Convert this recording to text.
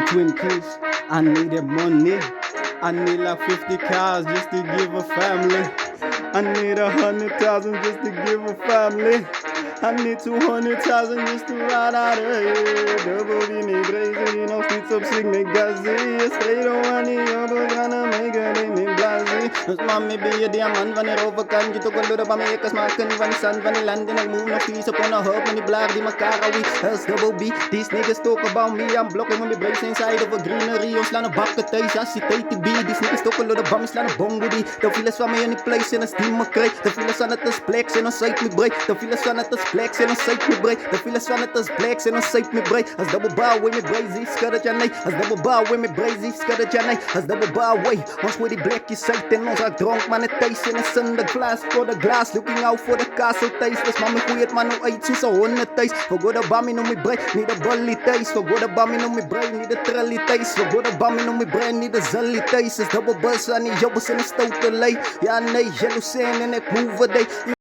Twin kids, I needed money. I need like 50 cars just to give a family. I need 100,000 just to give a family. I need 200,000 just to ride out of here. Double B me crazy, no streets up sick me gazi. Stay the one in your boy gonna make it me blazy. As mommy be a diamond van er overkant. Je toch een lude bij mij, maken van die sand van die land. En ik move no fees up on a hub. When die blaar die mekaar we. That's double B. These niggas talk about me. I'm blocking when we brace inside of a greenery. Ons slaan een bakken thuis als je TTB. These niggas talk een lude bij me, slaan een bongo die. De files van mij in die place en een steam me krijg. De files van het is blacks en ons site me break. De files van het is blacks en ons site me break. De files van het is blacks en ons site me break. As double bar with me brazy, skuddet ja nee. As double bar with me brazy, skuddet ja nee. As double bar way. Ons with die blackjes site en ons uit dronk man het thuis in een sunde glass for the glass. Looking out for the castle thuis. Dus mami goeie het man nou uit soos een honde thuis. Vergoed de bammy nou me break, niet de bully thuis. Vergoed de bammy nou me break, niet de trelly thuis. Vergoed de bammy nou me break, niet de zully thuis. Is double buzz aan die jobbers in een stoute lei. Ja nee, jalousien en ik move a day.